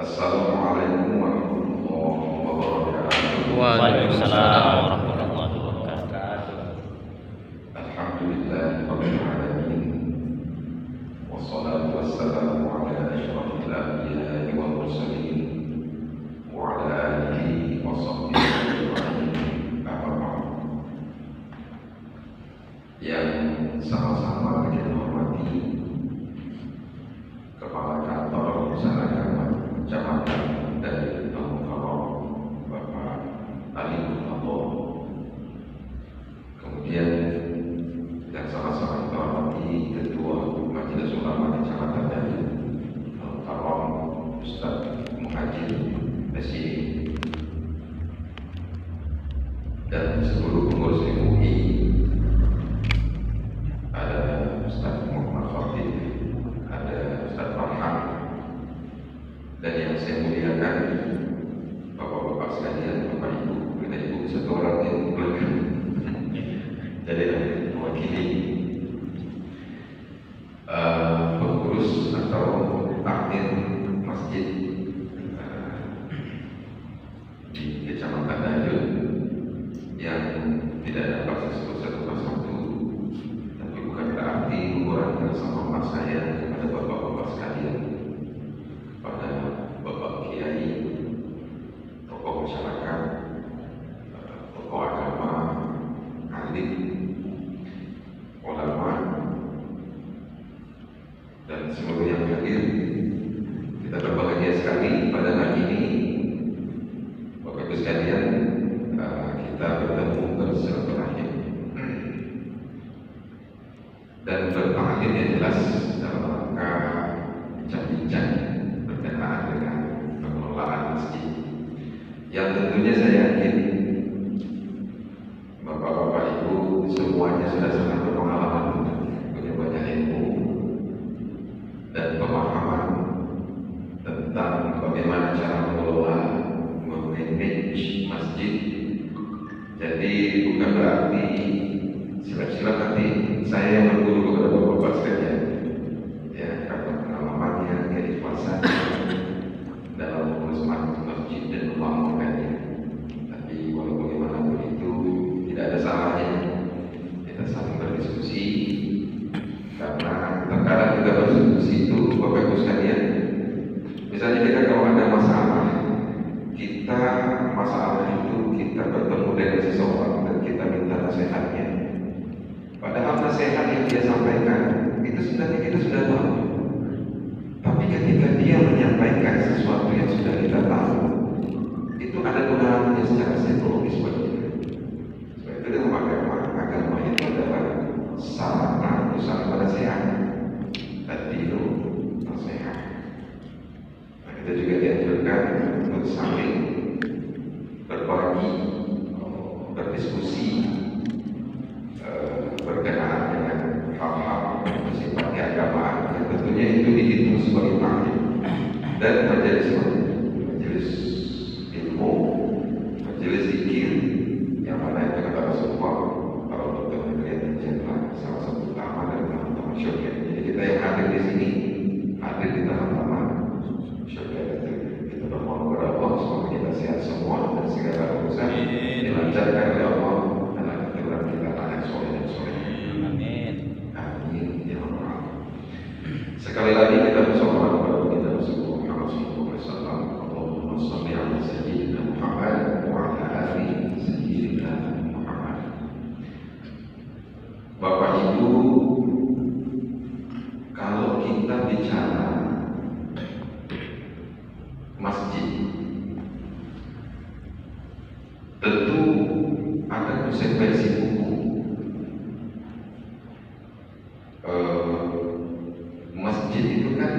Assalamualaikum warahmatullahi wabarakatuh. Waalaikumsalam warahmatullahi wabarakatuh. Alhamdulillahirabbil alamin. Wassalatu wassalamu ala asyrafil anbiya'i wal mursalin wa ala alihi wa sahbihi ajma'in. Amma ba'd. Yang sama-sama kita hormati Kepala Kantor Pusat Kecamatan dari Al-Mukarram Bapak Ali Muhammad. Kemudian yang sama-sama kita hormati Ketua Majelis Ulama Kecamatan dari Al-Mukarram Ustaz Muhajir SID dan seluruh pengurus MUI. Ada Ustaz Muhammad Khatib, ada Ustaz Farhan, dan yang saya muliakan Bapak-bapak sekalian, Bapak Ibu, karena Ibu satu orang yang belakang jadi mewakili pengurus atau takmir masjid di Kecamatan Dayun yang tidak dapat disebut satu persatu, tapi bukan berarti ukuran bersama mas saya kepada bapak-bapak sekalian, kepada bapak kiai, tokoh masyarakat, tokoh agama, alim, ulama, dan seluruh yang hadir. Kita berbahagia sekali pada hari ini, bapak ibu sekalian, kita bertemu bersilaturahim dan bertaklim yang jelas dalam rangka bincang-bincang berkenaan dengan pengelolaan masjid yang tentunya saya yakin bapak-bapak ibu semuanya sudah sangat berpengalaman, punya banyak ilmu dan pemahaman tentang bagaimana cara mengelola, memanage masjid. Jadi bukan berarti silap-silap nanti saya yang berguru kepada bapak-bapak sekalian, ya, karena pengalamannya, keikhlasannya dalam mengurus masjid dan membangunkannya. Tapi walau bagaimanapun itu tidak ada salahnya kita saling berdiskusi, karena terkadang kita berdiskusi itu bapak ibu sekalian, misalnya kita kalau ada masalah, masalah itu kita bertemu dengan seseorang dan kita minta nasihatnya. Padahal nasihat yang dia sampaikan itu sebenarnya kita sudah tahu. Tapi ketika dia menyampaikan sesuatu yang sudah kita tahu, itu ada pengalamannya secara psikologis bagi kita. Sebab itu dalam agama itu adalah sarana usaha nasihat dan dinu nasihat. Nah, kita juga dianjurkan untuk saling berbagi, berdiskusi berkenaan dengan hal-hal bersifat keagamaan yang tentunya itu dihitung sebagai taklim dan majelis ilmu, majelis zikir, yang mana itu kata Rasulullah kalau untuk negeri jenderal salah satu utama dan utama syurga. Jadi kita yang hadir di sini hadir di taman-taman syurga itu. Kita bermohon kepada Allah semoga kita sehat semua dan segala urusan dilancarkan oleh Allah dalam keturunan kita anak soleh dan soleh. Amin. Amin ya Allah. Sekali lagi kita bersolat kepada Baginda Rasulullah Muhammad SAW. Allahumma shalli ala sayyidina Muhammad wa ala ali sayyidina Muhammad. Bapak Ibu, kalau kita bicara masjid, tentu ada konsekuensi hukum. Masjid itu kan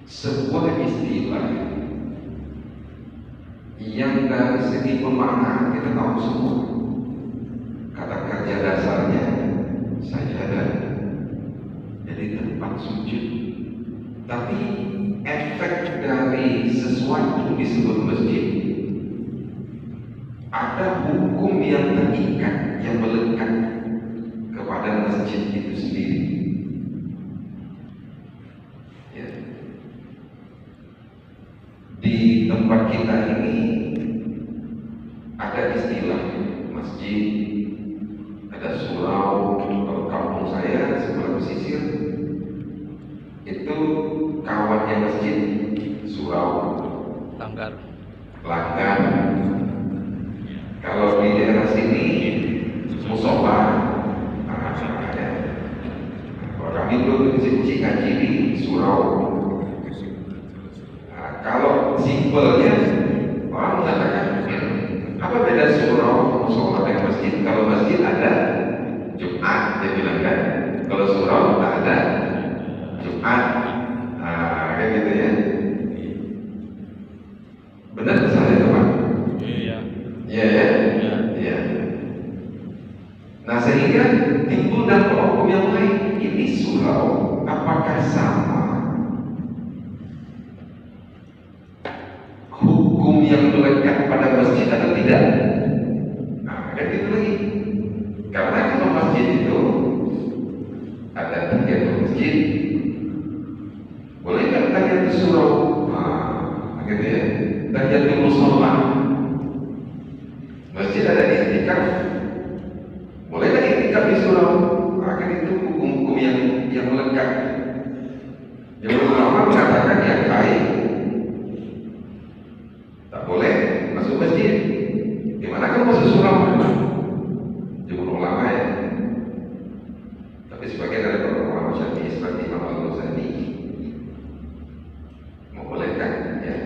sebuah istilah yang dari segi pemaknaan kita tahu semua. Kata kerja dasarnya sajadah, jadi tempat sujud. Tapi efek dari sesuatu disebut masjid, ada hukum yang terikat, yang melekat kepada masjid itu sendiri. Ya. di tempat kita ini ada istilah masjid, ada surau. Kalau kampung saya sebelah pesisir itu kawannya masjid surau, Langgar. langgar. Kalau di daerah sini musola. Kalau kami dulu di ngaji di surau. Kalau simpelnya orang mengatakan apa beda surau musola dengan masjid? Kalau masjid ada Jumat, dia bilang kan. Kalau surau tak ada Jumat. Kayak gitu ya. Benar salah itu Pak? Iya. Iya ya. Iya. Nah sehingga timbul dan hukum yang lain. Ini surau apakah sama hukum yang melekat pada masjid atau tidak? Nah, kan gitu lagi. Karena kalau masjid itu ada tahiyatul masjid, boleh nggak tahiyatul surau? Nah, gitu ya. Tahiyatul musola, masjid ada i'tikaf, boleh nggak i'tikaf di surau? Nah, kan itu hukum-hukum yang melekat. Yang ulama mengatakan yang baik tak boleh masuk masjid. Gimana kalau masuk surau? Jumhur ulama ya. Tapi sebagian dari para ulama Syafi'i seperti Imam Al-Ghazali membolehkan ya.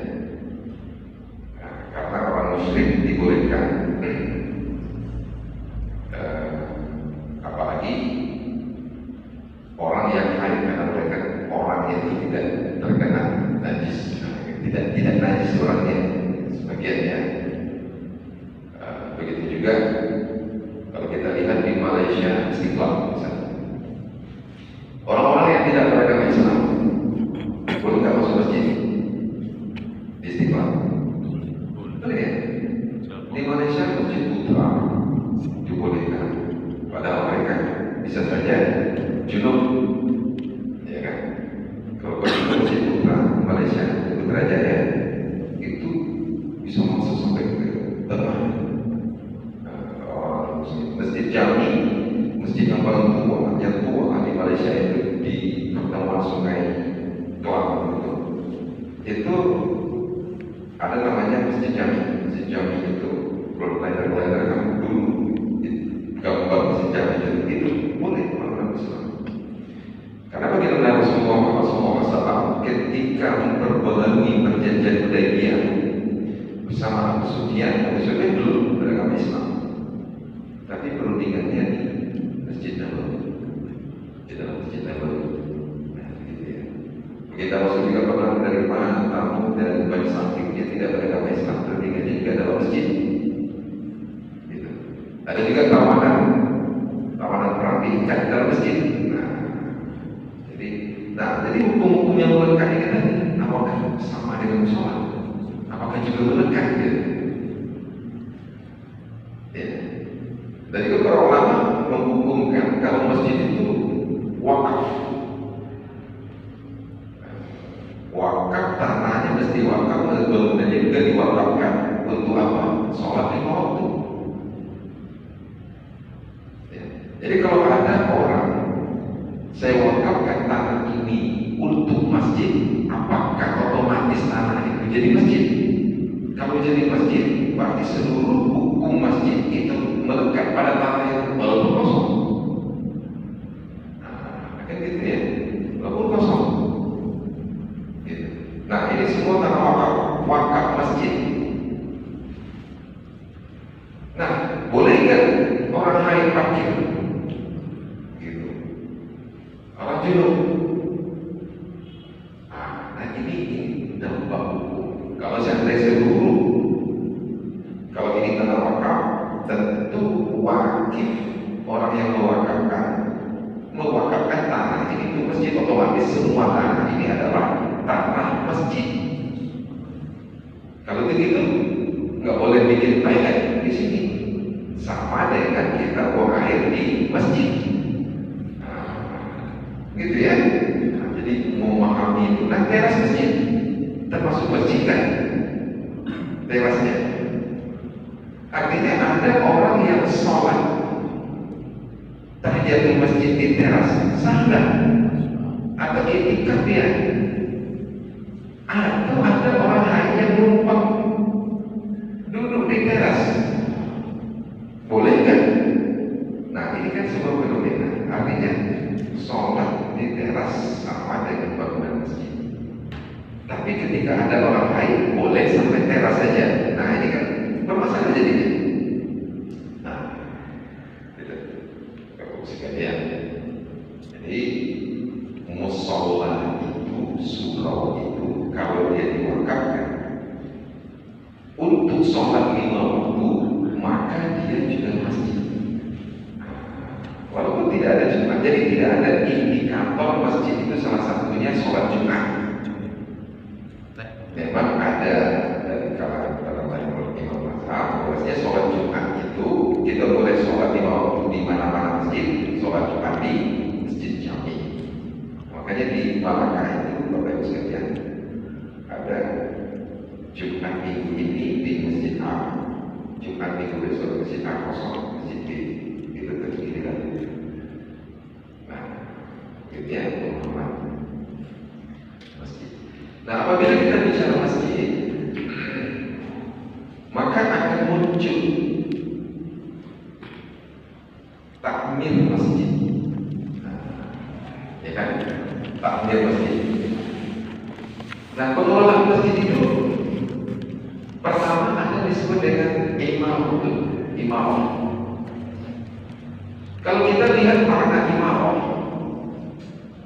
Nah, karena orang musyrik dibolehkan. Apalagi orang yang haid, karena mereka orang itu tidak terkena najis, tidak najis orangnya. Sebagiannya begitu juga kalau kita lihat di Malaysia Istiqlal misalnya, orang-orang yang tidak beragama Islam boleh nggak masuk masjid di Istiqlal? Boleh ya? Di Malaysia Masjid Putra dibolehkan, padahal mereka bisa saja junub, ya kan? Kalau Masjid Putra Malaysia Putrajaya itu bisa masuk sampai ke tengah. Masjid Jami, masjid yang paling tua, di Malaysia itu di pertemuan Sungai Kelang itu ada namanya Masjid Jami. Masjid Jami itu kalau belajar kamu dulu gambar Masjid Jami itu boleh orang Islam. Karena bagaimana Rasulullah SAW ketika memperbarui perjanjian Hudaybiyah bersama Abu Sufyan belum beragama Islam, tapi perundingannya di Masjid Nabawi, di dalam Masjid Nabawi. Nah, gitu ya. Kita masuk juga pernah menerima tamu dari Bani Sakif, dia tidak beragama Islam, perundingannya juga dalam masjid. Gitu. Ada juga tawanan perang diikat dalam masjid. Jadi hukum-hukum yang melekat ini kan apakah sama dengan sholat? Apakah juga melekat gitu? Ya. Dan itu para ulama menghukumkan kalau masjid itu wakaf. Wakaf tanahnya mesti wakaf, bangunannya juga diwakafkan untuk apa? Sholat lima waktu. Ya. Jadi kalau ada orang saya wakafkan tanah ini untuk masjid, apakah otomatis tanah itu jadi masjid? Kalau jadi masjid, berarti seluruh hukum masjid itu melekat pada tanah itu walaupun kosong. Nah, kan gitu ya, walaupun kosong. Gitu. Nah, ini semua tanah wakaf masjid. Nah, boleh nggak orang lain parkir? Orang junub. Nah ini dampak hukum. Kalau sampai seluruh, kalau ini tanah wakaf, tentu wajib orang yang mewakafkan tanah ini untuk masjid, otomatis semua tanah ini adalah tanah masjid. Kalau begitu, nggak boleh bikin toilet di sini, sama dengan kita buang air di masjid. Gitu ya. Nah, jadi memahami itu. Nah, teras masjid termasuk termasuk masjid kan? Terasnya. Artinya ada orang yang sholat tahiyatul masjid di teras, sah nggak? Atau itikaf dia? Atau ada orang lain yang numpang duduk di teras, boleh kan? Nah ini kan sebuah fenomena. Artinya sholat di teras sama dengan bangunan masjid. Tapi ketika ada orang lain boleh sampai teras saja. Nah ini kan bermasalah jadinya. Nah, gitu. Bapak sekalian. Jadi musola itu, surau itu, kalau dia diwakafkan untuk sholat 5 waktu, maka dia juga masjid. Walaupun tidak ada Jumat, jadi tidak ada indikator masjid itu salah satunya sholat Jumat. Memang ada dari kalangan para imam mazhab, bahwasanya sholat Jumat itu kita boleh sholat 5 waktu di mana-mana masjid, sholat Jumat di masjid Jami. Makanya di Malaka itu Bapak Ibu sekalian ada Jumat minggu ini di masjid A, Jumat minggu besok masjid A kosong, masjid B itu terjadi lagi. Nah, itu ya pemahaman masjid. Nah, apabila kita bicara masjid, maka akan muncul takmir masjid. Ya kan? Takmir masjid. Nah, pengelola masjid itu pertama ada disebut dengan imam. Kalau kita lihat makna imam,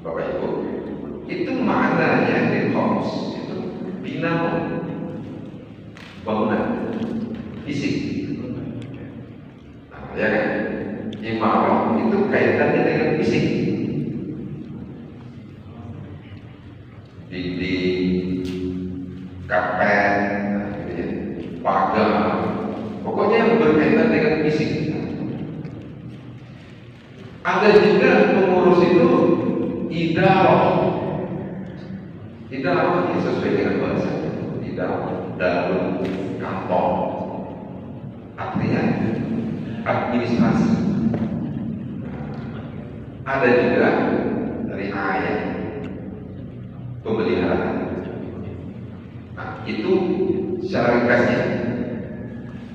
Bapak Ibu, itu maknanya di komus itu bina bangunan fisik. Nah, ya kan? Imam itu kaitannya dengan fisik. Dinding, kapet, pagar, pokoknya yang berkaitan dengan fisik. Ada juga pengurus itu idarah. Idarah ini sesuai dengan bahasa idarah dalam kantor, artinya administrasi. Ada juga dari ayat pemeliharaan. Nah, itu secara ringkasnya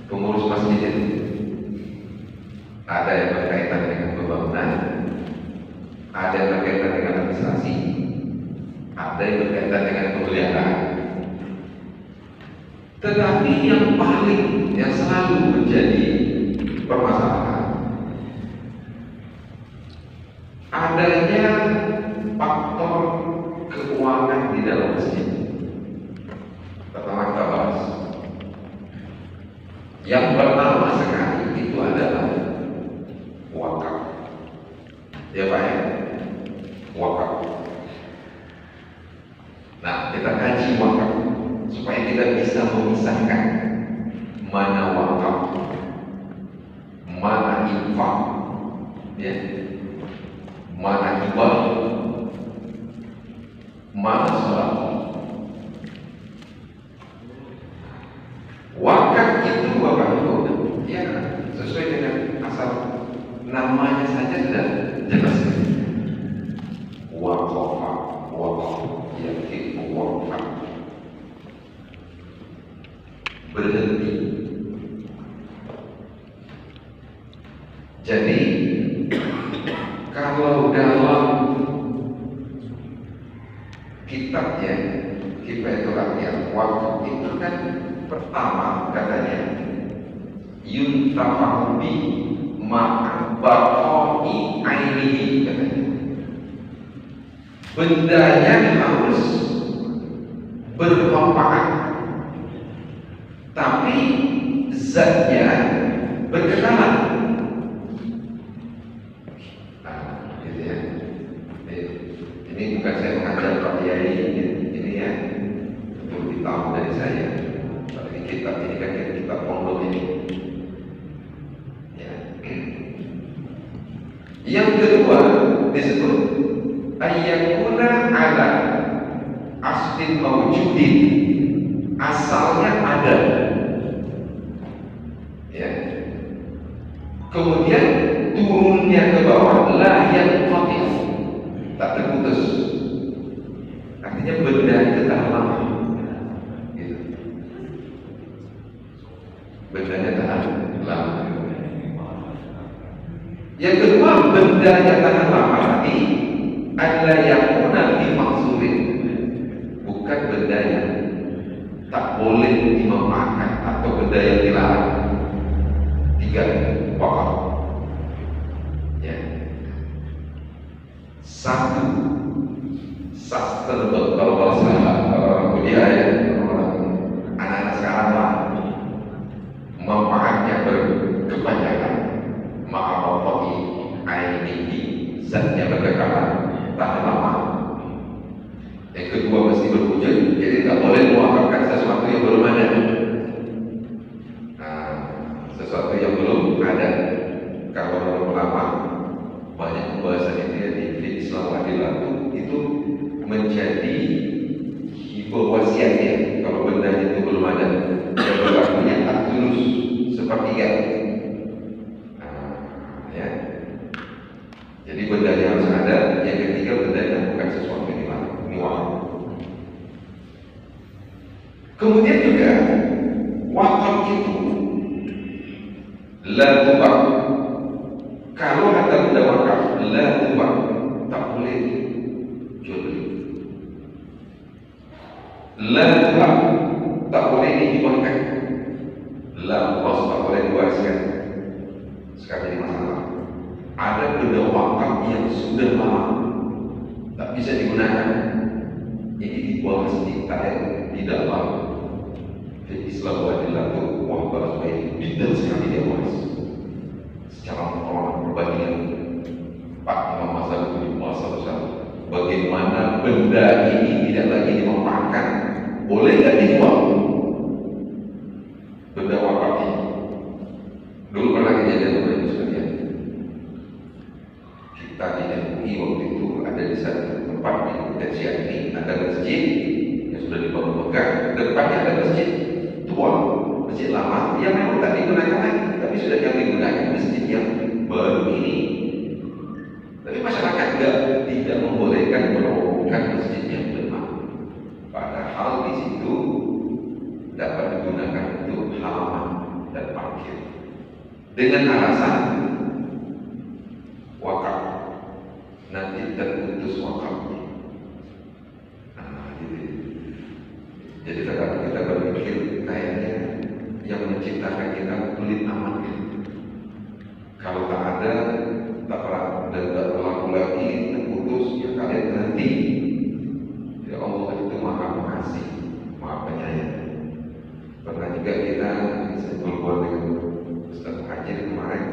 pengurus masjid itu ada yang berkaitan dengan pembangunan, ada yang berkaitan dengan administrasi, ada yang berkaitan dengan pemeliharaan. Tetapi yang selalu menjadi permasalahan adanya faktor keuangan di dalam masjid. Pertama kita bahas yang pertama sekali itu adalah wakaf. Ya Pak ya, wakaf. Nah, kita kaji wakaf supaya kita bisa memisahkan mana wakaf, mana infak, ya, mana hibah, mana sholat. Wakaf itu Bapak Ibu, ya sesuai dengan asal namanya saja sudah jelas. Waqafa, yaqifu waqaf, berhenti. Jadi kalau dalam kitabnya Kifayatul Aqyal, wakaf itu kan pertama katanya yuntafa'u bi ma'baqi ainihi, katanya bendanya harus bermanfaat tapi zatnya berkenalan. Nah, gitu ya. Ini bukan saya mengajar Pak Yai, ini ya untuk ditahu dari saya. Tapi kitab ini kan kitab pondok ini. Ya. Yang kedua disebut ayyakuna ala aslin mawjudin asalnya ada, ya. Kemudian turunnya ke bawah, la yanqati', tak terputus. Artinya benda itu tahan lama, gitu. Bendanya tahan lama. Yang kedua, benda yang tahan lama tadi adalah yakuna fi mahzurin, bukan benda yang tak boleh dimanfaatkan atau benda yang dilarang. Tiga pokok, ya. Satu, sustainable. Kalau bahasa orang India, ya, anak-anak sekarang lah, manfaatnya berkepanjangan, ma'amafati ainihi, zatnya berkekalan, tahan lama. Yang kedua, mesti berwujud, jadi tak boleh mewakafkan sesuatu yang belum ada. Sesuatu yang belum ada. Kalau ulama banyak pembahasan itu, ya, di Islam Adilah itu menjadi hibah wasiatnya. Kalau benda itu belum ada, yang berlakunya tak tulus sepertiga. Ya. Jadi benda yang harus ada. Yang ketiga, benda yang bukan sesuatu yang dilarang. Kemudian juga wakaf itu la tubak. Kalau ada benda wakaf, la tubak, tak boleh jual beli. La tubak, tak boleh dihibahkan. La bos, tak boleh diwariskan. Sekarang ini masalah. Ada benda wakaf yang sudah lama tak bisa digunakan, jadi dibahas di dalam Islam Adilah itu, wah bahas baik, detail sekali dia bahas secara menolak perbandingan Pak Imam Mazhab itu bahasa bagaimana benda ini tidak lagi dimanfaatkan, boleh tidak dijual benda wakaf ini. Dulu pernah kejadian begitu sekalian. Kita di MUI waktu itu ada di satu tempat di Kecil ini ada masjid yang sudah dibangun megah, depannya ada masjid tua, masjid lama yang memang tak digunakan lagi, tapi sudah yang digunakan masjid yang baru ini. Tapi masyarakat tidak membolehkan merobohkan masjid yang lama, padahal di situ dapat digunakan untuk halaman dan parkir dengan alasan wakaf, nanti terputus wakafnya. Jadi kadang kita berpikir kayaknya yang menciptakan kita pelit amat, ya. Kalau tak ada, tak pernah dan tak berlaku lagi, terputus, ya kalian berhenti. Ya Allah itu maha pengasih, maha penyayang. Pernah juga kita berbuat dengan Ustaz Haji kemarin.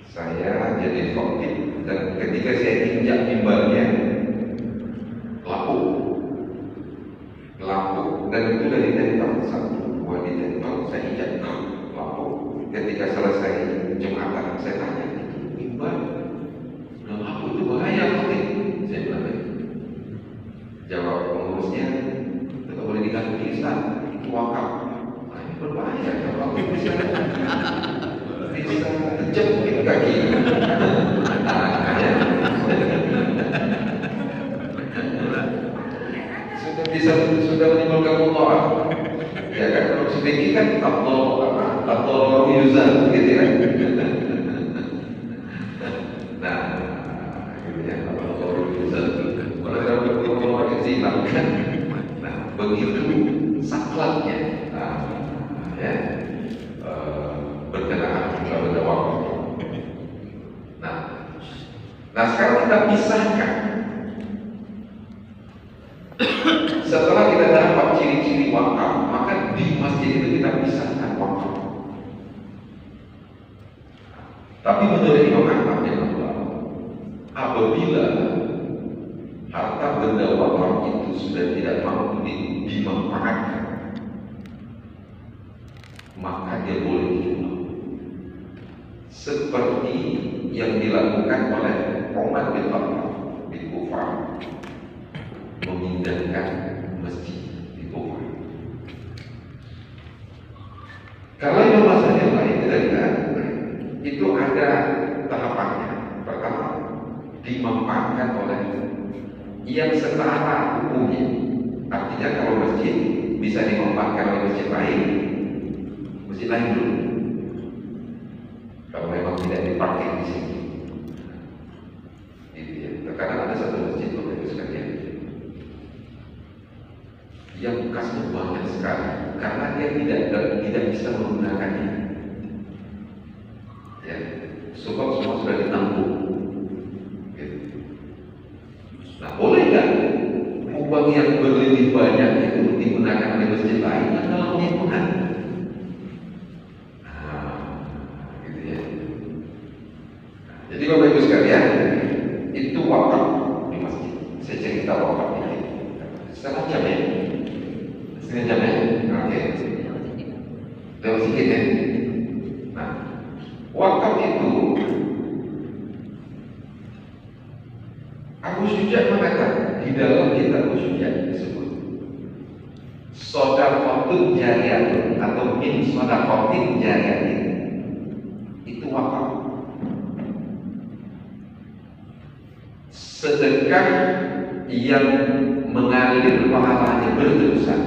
Saya jadi khotib dan ketika saya injak mimbarnya lampu dan itu dari ditempel satu dua ditempel, saya injak lampu. Ketika selesai Jumatan saya tanya, itu mimbar lampu itu bahaya khotib? Saya bilang, jawab pengurusnya, tidak boleh diganti Ustaz, itu wakaf. Nah, ini berbahaya kalau bisa jepit kaki. Sudah menimbulkan mudarat, ya kan? Kalau sedikit kan atau yuzan, gitu kan? Nah, gitu ya, atau yuzan. Kalau kita berbuat kezilan, kan? Nah, begitu saklatnya, ya, berkenaan juga benda wakaf. Nah, sekarang kita pisahkan. Setelah kita dapat ciri-ciri wakaf, maka di masjid itu kita pisahkan wakaf. Tapi menurut Imam Ahmad bin Hanbal, apabila harta benda wakaf itu sudah tidak mampu dimanfaatkan, maka dia boleh dijual. Seperti yang dilakukan oleh Umar bin Khattab di Kufah, memindahkan masjid di Kufah. Kalau yang masalah yang lain itu ada tahapannya. Pertama, dimanfaatkan oleh yang setara hukumnya. Artinya kalau masjid bisa dimanfaatkan oleh masjid lain dulu. Kalau memang tidak dipakai di sini, gitu ya. Terkadang ada satu masjid sekalian yang bekasnya banyak sekali karena dia tidak bisa menggunakannya. Ya, sebab semua sudah ditampung. Gitu. Nah, boleh nggak uang yang berlebih banyak itu digunakan oleh masjid lain yang dalam penghimpunan? Gitu ya. Jadi Bapak Ibu sekalian, itu wakaf di masjid. Saya cerita wakaf ini. Setengah jam ya. Oke. Lewat sedikit ya. Nah, wakaf itu Abu Syuja mengatakan di dalam kitab Abu Syuja disebut shadaqatun jariyah atau min shadaqatin jariyah, itu wakaf, sedekah yang mengalir pahalanya berterusan,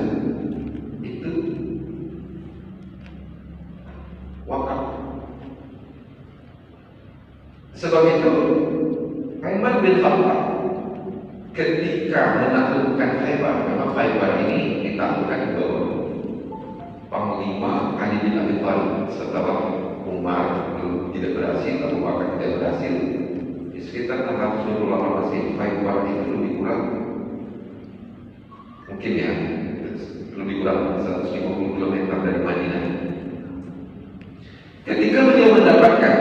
itu wakaf. Sebab itu Umar bin Khattab ketika menaklukkan Khaybar, memang Khaybar ini ditaklukkan ke Panglima Ali bin Abi Thalib setelah Umar tidak berhasil, Abu Bakar tidak berhasil. Di sekitar 600 ulama masih Khaybar itu lebih kurang, mungkin ya, lebih kurang 150 km dari Madinah. Ketika beliau mendapatkan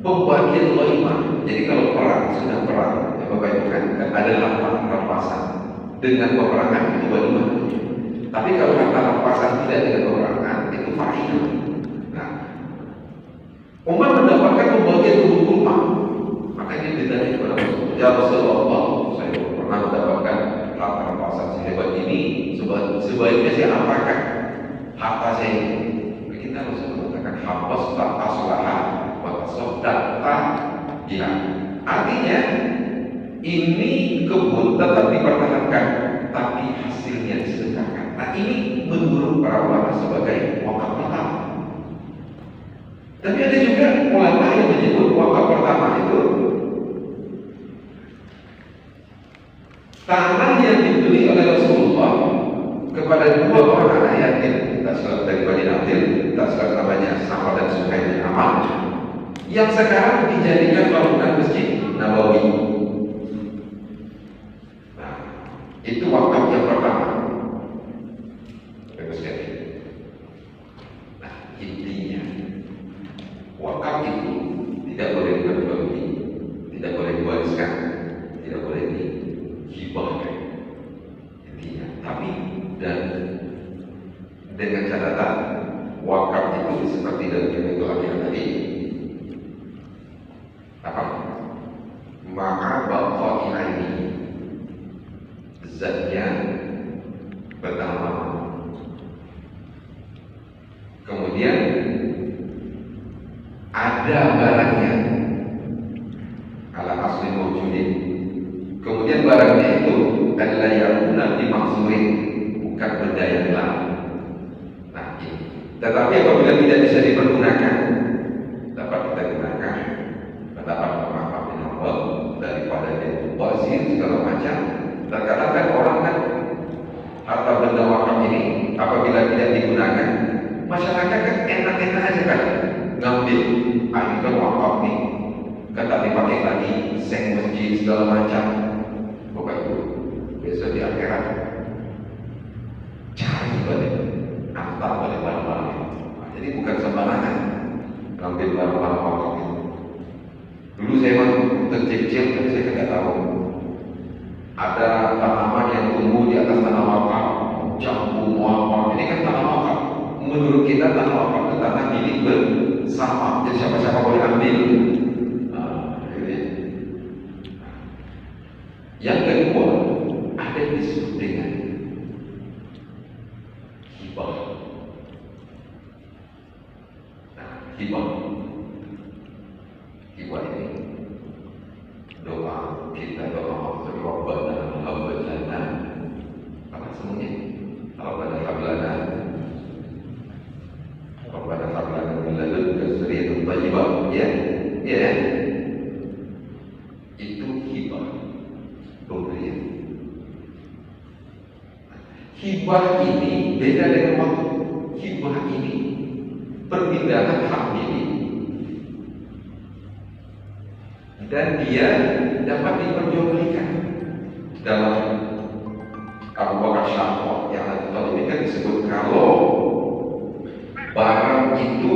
pembagian ghanimah, jadi kalau perang sudah perang, ya Bapak Ibu kan ada rampasan dengan peperangan itu ghanimah. Tapi kalau kata rampasan tidak dengan peperangan itu faidah. Nah, Umar mendapatkan pembagian kurma, makanya ditanya kepada Rasulullah, ya Rasulullah, saya pernah mendapatkan rampasan sehebat ini, sebaiknya saya apakan harta saya ini? Kita harus mengatakan habas tak aslaha sodakta, ya. Artinya ini kebun tetap dipertahankan, tapi hasilnya disedekahkan. Nah, ini menurut para ulama sebagai wakaf pertama. Tapi ada juga ulama yang menyebut wakaf pertama itu tanah yang dibeli oleh Rasulullah kepada dua orang anak yatim, tak salah dari Bani Nadir, tak salah namanya Sa'ad dan Suhaib bin Amr, yang sekarang dijadikan bangunan Masjid Nabawi. Nah, itu wakaf yang pertama. Bagus sekali. Nah, intinya wakaf itu tidak boleh dibagi, tidak boleh diwariskan, tidak boleh dihibahkan. Intinya, tapi dan dengan catatan wakaf itu seperti dalam itu tadi. Maka bapak ini zatnya pertama, kemudian ada barangnya ala asli mawjudin, kemudian barangnya itu adalah yang guna dimaksurin, bukan benda yang lain. Nah, ini. Tetapi apabila tidak bisa dipergunakan, dapat kita gunakan pendapat daripada dia bazir segala macam. Terkadang kan orang kan harta benda wakaf ini apabila tidak digunakan, masyarakat kan enak-enak aja kan ngambil, ini kan wakaf nih, kan tak dipakai lagi, seng masjid segala macam. Bapak Ibu, besok di akhirat cari balik, antar balik barang-barang. Jadi bukan sembarangan ngambil barang-barang wakaf itu. Dulu saya waktu kecil, tapi saya tidak tahu ada tanaman yang tumbuh di atas tanah wakaf, jambu, muawar. Ini kan tanah wakaf. Menurut kita tanah wakaf itu tanah milik bersama, jadi siapa-siapa boleh ambil. Yang kedua, ada yang disebut dengan hibah. hibah ini beda dengan waktu. Hibah ini perpindahan hak milik dan dia dapat diperjualbelikan. Dalam Abu Bakar Syahwat yang nanti tahu ini kan disebut kalau barang itu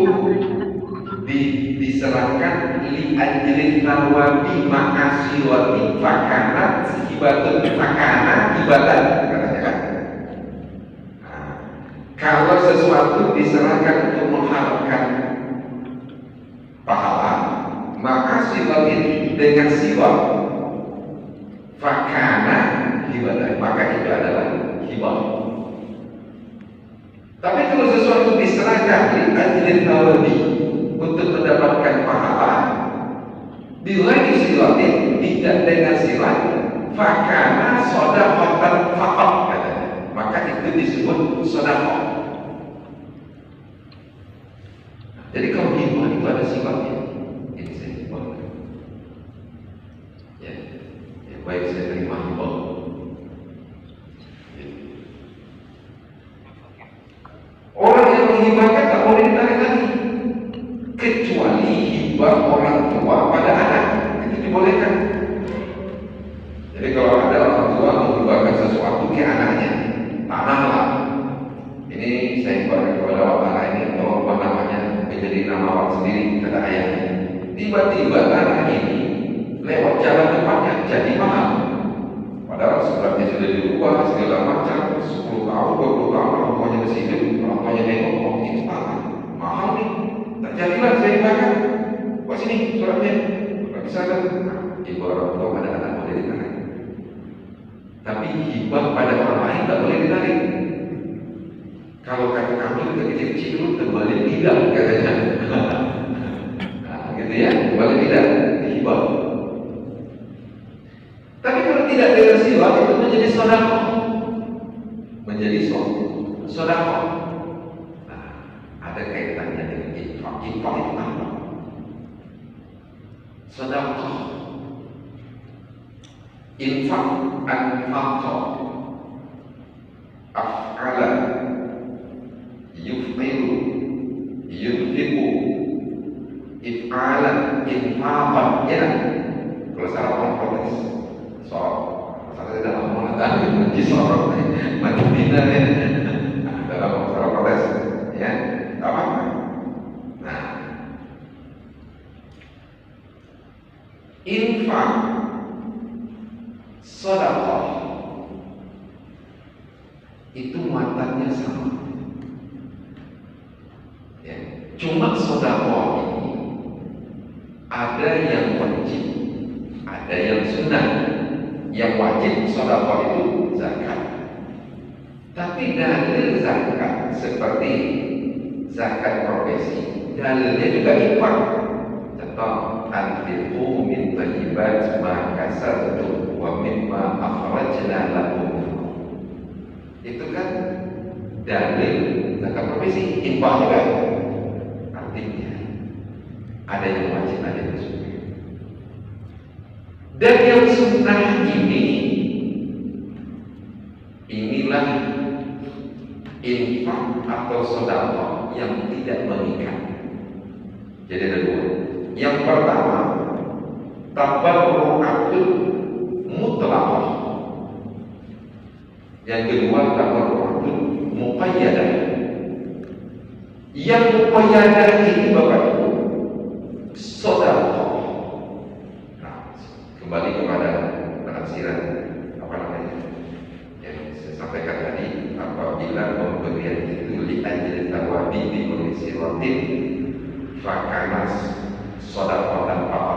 diserahkan li ajrin nawabi ma'asilati fakana hibatun fakana hibatan, katanya kan. Nah, kalau sesuatu diserahkan untuk mengharapkan pahala, maka silatin dengan siwak fakana hibatan, maka itu adalah hibah. Tapi kalau sesuatu diserahkan li ajrin nawabi untuk mendapatkan pahala, bila disilatin tidak dengan silat, fakana sodaqatan faqat, maka itu disebut sedekah. Jadi kalau hibah itu ada sifatnya. Ini saya hibah. Ya, baik saya terima hibah. Orang yang menghibahkan tak boleh ditarik lagi, kecuali hibah orang tua pada anak, itu dibolehkan. Jadi kalau ada orang tua menghibahkan sesuatu ke anaknya, tanahlah, ini saya hibahkan kepada Allah ini, atau apa namanya, menjadi nama Allah sendiri, kata ayahnya. Tiba-tiba anak ini lewat jalan depannya jadi mahal, padahal sebenarnya sudah dirubah segala macam, 10 tahun, 20 tahun orang tuanya di situ, orang tuanya nengok, oh ini tanah mahal nih, tak jadilah saya hibahkan. Wah sini suratnya, nggak bisa kan? Hibah orang tua pada anak boleh ditarik, tapi hibah pada orang lain tak boleh ditarik. Kalau kata kami udah kecil-kecil dulu terbalik lidah katanya. Nah, gitu ya, terbalik lidah hibah. Tapi kalau tidak dengan siwak itu menjadi sedekah, menjadi sedekah. Nah, ada kaitannya dengan infak. Infak itu apa? Sedekah. Infak anfaqa af'ala yuf'ilu yunfiqu if'alan infaqan, ya. Kalau salah orang protes soal masalah dalam mengenai kisah Madinah ya, dalam masalah protes ya, apa? Nah, infak sedekah itu matanya sama ya. Cuma sedekah ini ada yang wajib, ada yang sunnah. Yang wajib sedekah itu zakat. Tapi dalil zakat seperti zakat profesi, dalilnya juga infak. Contoh, anfiqu min thayyibat ma kasabtum wa mimma akhrajna lakum. Itu kan dalil zakat profesi, infak juga. Artinya ada yang wajib, ada yang sunnah. Dan yang sunnah inilah infak atau sedekah yang tidak mengikat. Jadi ada dua. Yang pertama, tabarru'atul mutlaqah. Yang kedua, tabarru'atul muqayyadah. Yang muqayyadah ini Bapak Ibu sedekah. Kembali kepada penafsiran apa namanya yang saya sampaikan tadi, apabila pemberian itu li'ajli tawabi bi kondisi rotin fakanas sedekah apa.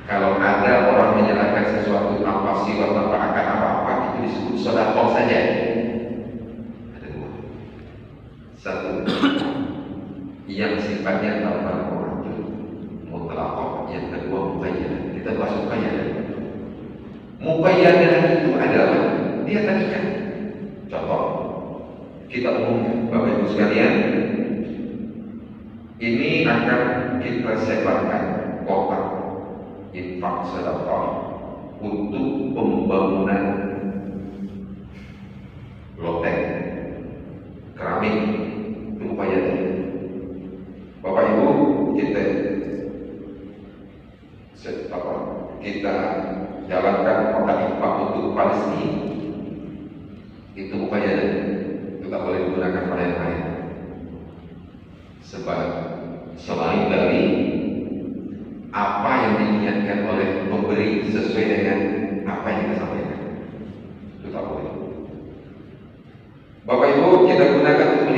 Kalau ada orang menyerahkan sesuatu tanpa siwak, tanpa akan apa-apa, itu disebut sedekah saja. Ada dua. Satu, yang sifatnya tanpa mutlaqah, yang kedua muqayyadah. Kita bahas muqayyadah. Muqayyadah itu adalah dia tadi kan. Contoh, kita umumkan Bapak Ibu sekalian, ini akan kita sebarkan kotak infak sedekah untuk pembangunan loh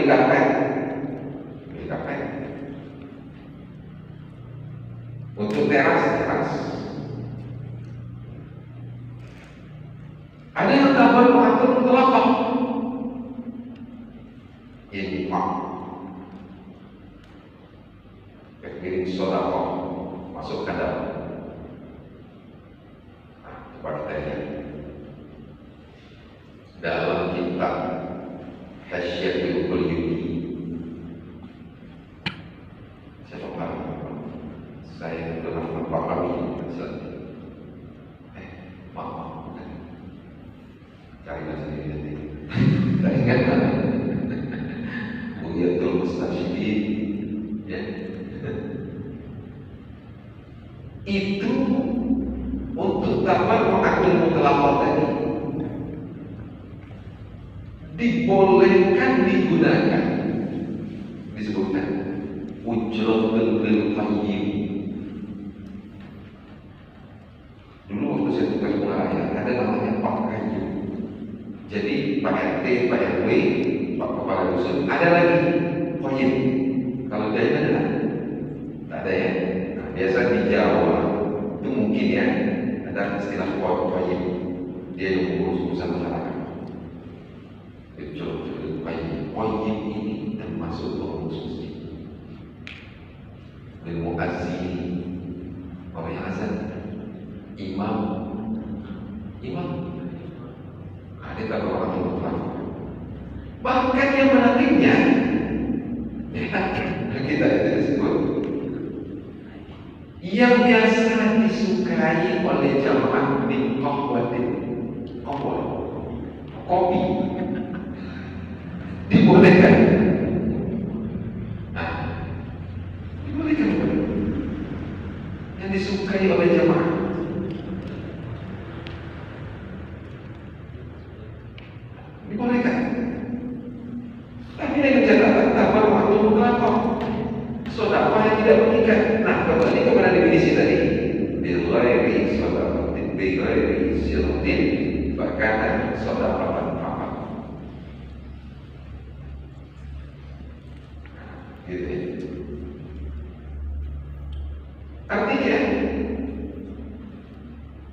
beli karpet. Beli karpet. Untuk teras. Ada yang dapat mengatur mutlakah. Infak. Kirim sedekah masuk ke dalam. Nah, coba kita lihat dalam kitab Hasyiatul Qalyubi. Saya paham. Saya telah memahami maaf. Carilah sendiri nanti. Tak ingat kan? Buyatul Mustasyirin, ya. Itu untuk dapat mengatur mutlaqah tadi dibolehkan digunakan, disebutkan ujratul bil qayyim. Dulu waktu saya tugas pengarahnya ada namanya Pak Qayyim. Jadi Pak RT, Pak RW, Pak Kepala Dusun, ada lagi qayyim. Kalau dia ada, tak ada ya. Nah, biasa di Jawa itu mungkin ya ada istilah qayyim. Dia yang mengurus urusan masyarakat. Qayyim ini termasuk pengurus masjid. Dan muazzin, orang yang azan, imam. Ada kalau orang yang mutlak. Bahkan yang menariknya, kita itu disebut yang biasa disukai oleh jamaah di qahwatin, kopi. Dibolehkan. Nah, dibolehkan yang disukai oleh jamaah. Dibolehkan. Tapi dengan catatan dapat waktu mutlaqah. Sedekah yang tidak mengikat. Nah, kembali kepada definisi tadi. Bighairi shadaqatin, bighairi silatin, bahkan sedekah. Gitu ya. Artinya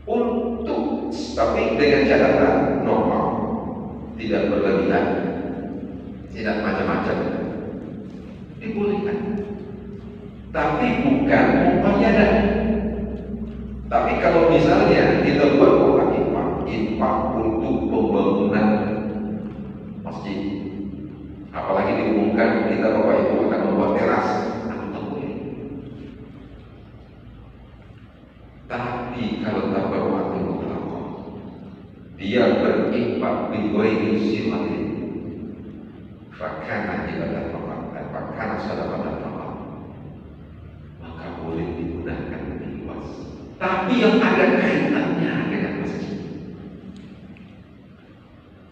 untuk, tapi dengan catatan normal, tidak berlebihan, tidak macam-macam, dibolehkan. Tapi bukan muqayyadah. Tapi kalau misalnya kita buat orang infak untuk pembangunan masjid, apalagi diumumkan kita bahwa itu akan membuat teras, tapi kalau tak berwaktu mutlaqah, dia berinfak bighairi silatin, fakana ibadah Allah dan fakana sedekah Allah, maka boleh digunakan lebih luas. Tapi yang ada kaitannya dengan masjid,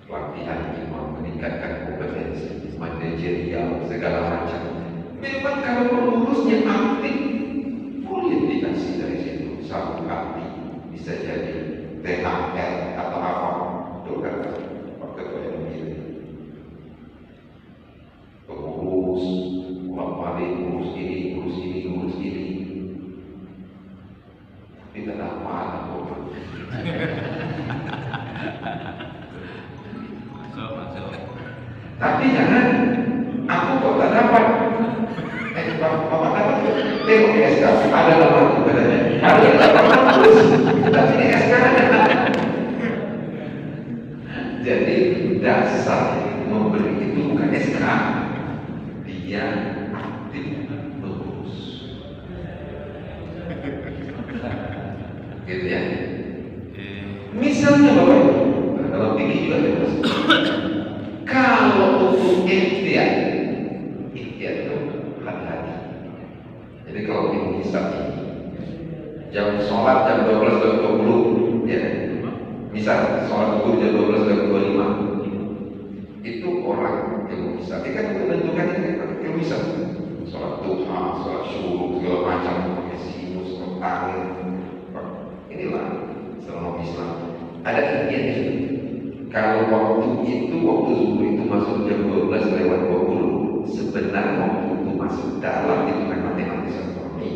pelatihan imam, meningkatkan kompetensi manajerial segala macam. Memang kalau pengurusnya aktif, boleh dikasih dari situ satu kali, bisa jadi THR atau apa, itu kata Pak Ketua yang begini. Pengurus, ulama urus ini. Tapi tak dapat apa. Tapi jangan, aku kok tak dapat. Bapak dapat tengok di SK, ada nama itu katanya. Ada yang dapat terus, tapi di SK ada. Jadi dasar memberi itu bukan SK, dia aktif mengurus. Gitu ya. Misalnya Bapak Ibu, kalau fikih juga ada. Kalau untuk ikhtiar itu hati-hati. Jadi kalau dihisab jam sholat jam 12.20, ya, misal sholat zuhur jam 12.25, itu orang yang menghisab. Dia kan menentukan ini kan yang hisab. Sholat duha, sholat syuruk, segala macam, pakai sinus, angin. Inilah selama Islam. Ada ikhtiar di situ. Kalau waktu zuhur itu masuk jam 12 lewat 20, sebenarnya waktu itu masuk dalam hitungan matematis astronomi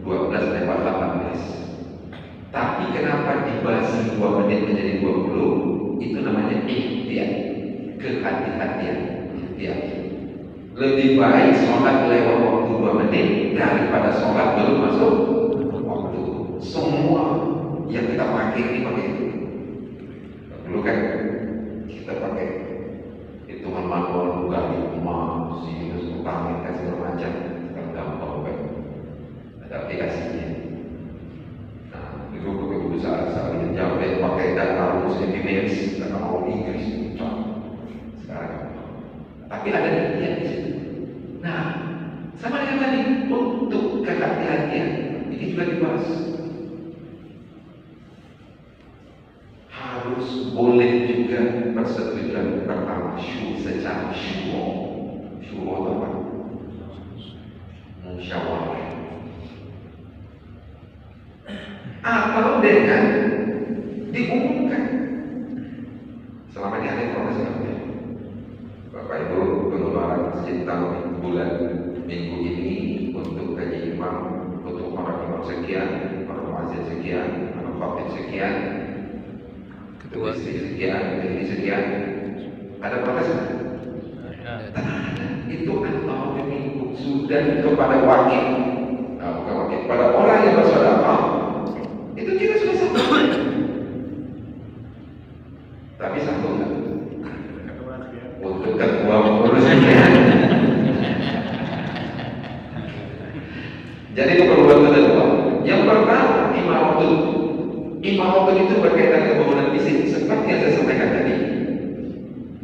12 lewat 18. Tapi kenapa dibagi 2 menit menjadi 20? Itu namanya ikhtiar, kehati-hatian. Lebih baik sholat lewat waktu 2 menit daripada sholat belum masuk waktu. Semua yang kita pakai ini pakai itu. Dulu kan kita pakai hitungan manual, gali emas, sinus, utang, dan segala macam. Sekarang gampang kan, ada aplikasinya. Nah, itu begitu saat jauh pakai data rumus MBS, data mau Inggris, sekarang. Tapi ada ikhtiar di situ. Nah, sama dengan tadi untuk kehati-hatian ini juga dibahas. Harus boleh juga persetujuan pertama secara syuro apa? Musyawarah. Atau dengan diumumkan. Selama ini ada proses apa? Bapak Ibu pengeluaran masjid tahun bulan minggu ini untuk gaji imam, untuk para imam sekian, para muazzin sekian, para khatib sekian, ketua sekian, ini sekian. Ada protes? Itu atau minggu sudah kepada wakil. Nah, bukan wakil, pada orang yang bersedekah itu kita sudah sampai. Tapi satu enggak? Untuk ketua pengurusnya. Jadi keperluan ada dua. Yang pertama imamatul itu berkaitan dengan bangunan fisik seperti yang saya sampaikan tadi.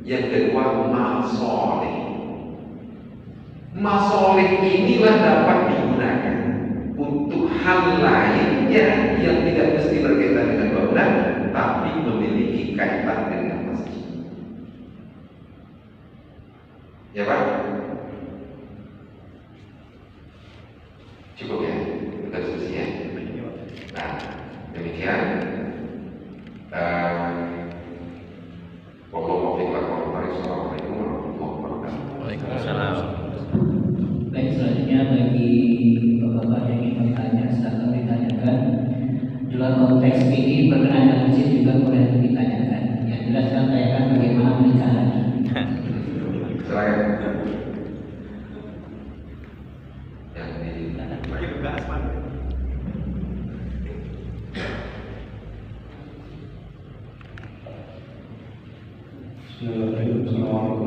Yang kedua masoleh. Masoleh inilah dapat digunakan untuk hal lainnya yang tidak mesti berkaitan dengan bangunan, tapi memiliki kaitan dengan masjid. Ya Pak? Cukup ya? Kita diskusi ya? Nah, demikian Assalamualaikum warahmatullahi wabarakatuh. Waalaikumsalam. Baik, selanjutnya bagi bapak-bapak yang ingin bertanya silakan ditanyakan. Dalam konteks ini berkenaan masjid juga boleh ditanyakan. Yang jelas kan tanyakan bagaimana pernikahan. Silakan. Yang di Bismillahirrahmanirrahim.